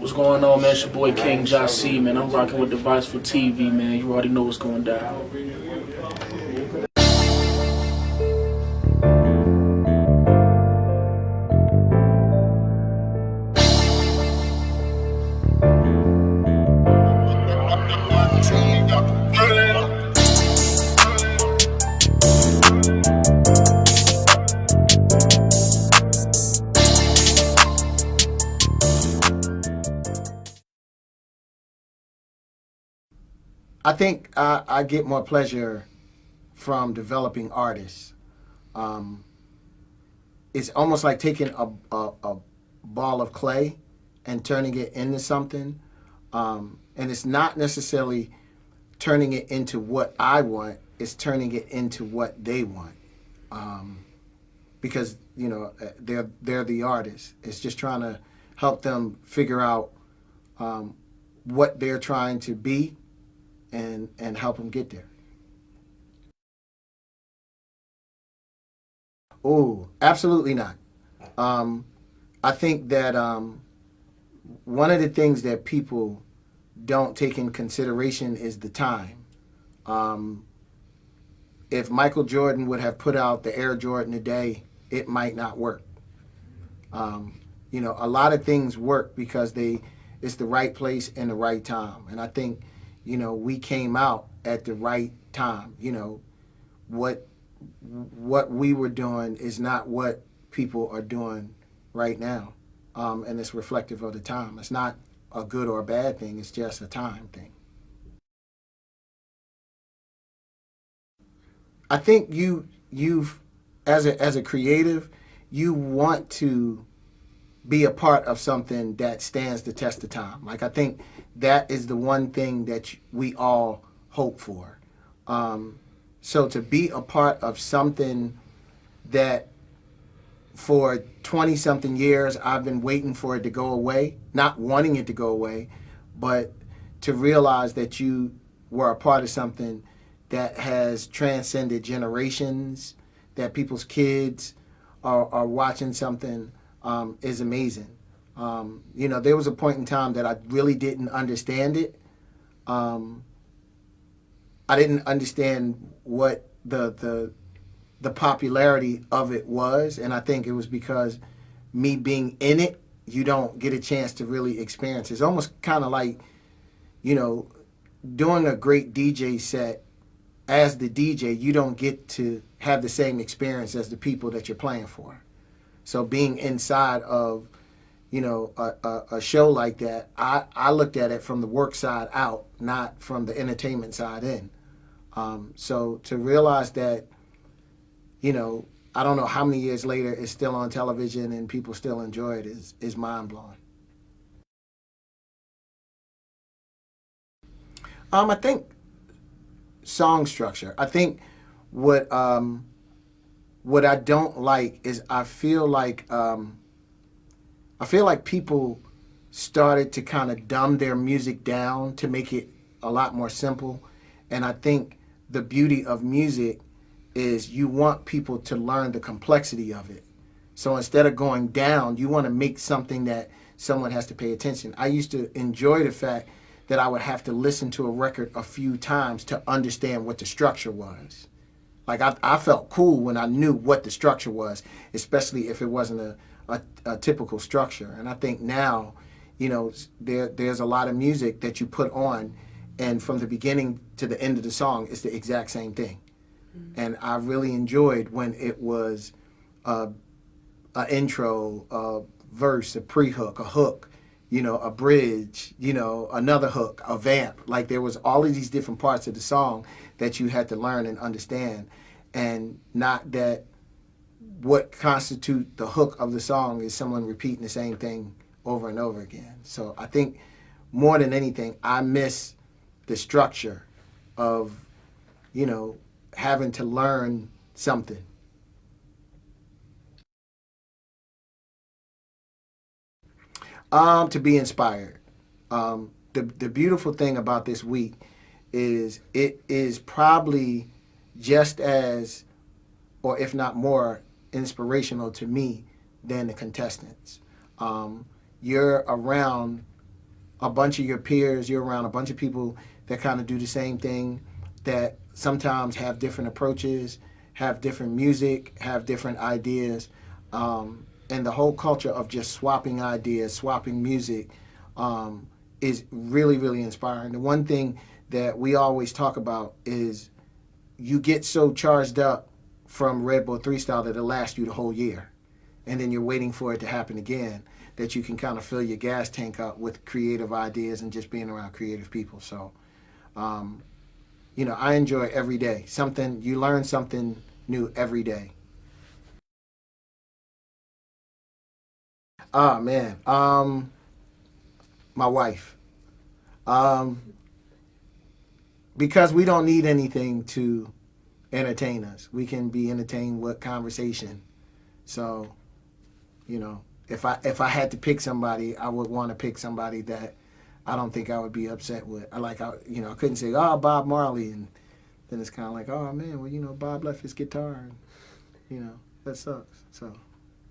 What's going on, man? It's your boy King Jazzy, man. I'm rocking with Device for TV, man. You already know what's going down. I think I get more pleasure from developing artists. Um, it's almost like taking a ball of clay and turning it into something. And it's not necessarily turning it into what I want, it's turning it into what they want. Because, they're the artists. It's just trying to help them figure out what they're trying to be and help them get there. Oh, absolutely not. Um, I think that one of the things that people don't take in consideration is the time. Um, if Michael Jordan would have put out the Air Jordan today, it might not work. A lot of things work because it's the right place and the right time. And I think, we came out at the right time. What what we were doing is not what people are doing right now, and it's reflective of the time. It's not a good or a bad thing. It's just a time thing. I think you've as a creative, you want to be a part of something that stands the test of time. Like I think that is the one thing that we all hope for. So to be a part of something that for 20 something years I've been waiting for it to go away, not wanting it to go away, but to realize that you were a part of something that has transcended generations, that people's kids are watching something is amazing. There was a point in time that I really didn't understand it. Um, I didn't understand what the popularity of it was, and I think it was because me being in it, you don't get a chance to really experience it. It's almost kind of like, you know, doing a great DJ set as the DJ, you don't get to have the same experience as the people that you're playing for. So being inside of, a show like that, I looked at it from the work side out, not from the entertainment side in. So to realize that, I don't know how many years later it's still on television and people still enjoy it is mind blowing. I think song structure. I think what what I don't like is I feel like people started to kind of dumb their music down to make it a lot more simple, and I think the beauty of music is you want people to learn the complexity of it. So instead of going down, you want to make something that someone has to pay attention. I used to enjoy the fact that I would have to listen to a record a few times to understand what the structure was. Like I felt cool when I knew what the structure was, especially if it wasn't a typical structure. And I think now, there's a lot of music that you put on, and from the beginning to the end of the song, it's the exact same thing. And I really enjoyed when it was an intro, a verse, a pre-hook, a hook, a bridge, another hook, a vamp. Like there was all of these different parts of the song that you had to learn and understand, and not that what constitute the hook of the song is someone repeating the same thing over and over again. So I think more than anything, I miss the structure of, having to learn something. To be inspired. The beautiful thing about this week is it is probably just as, or if not more, inspirational to me than the contestants. You're around a bunch of your peers, you're around a bunch of people that kind of do the same thing, that sometimes have different approaches, have different music, have different ideas, and the whole culture of just swapping ideas, swapping music, is really, really inspiring. The one thing that we always talk about is you get so charged up from Red Bull 3 Style that it lasts you the whole year. And then you're waiting for it to happen again, that you can kind of fill your gas tank up with creative ideas and just being around creative people. So, I enjoy every day. You learn something new every day. Oh, man. My wife. Um, because we don't need anything to entertain us. We can be entertained with conversation. So, if I had to pick somebody, I would want to pick somebody that I don't think I would be upset with. I couldn't say, oh, Bob Marley, and then it's kind of like, oh man, well, Bob left his guitar, and that sucks. So.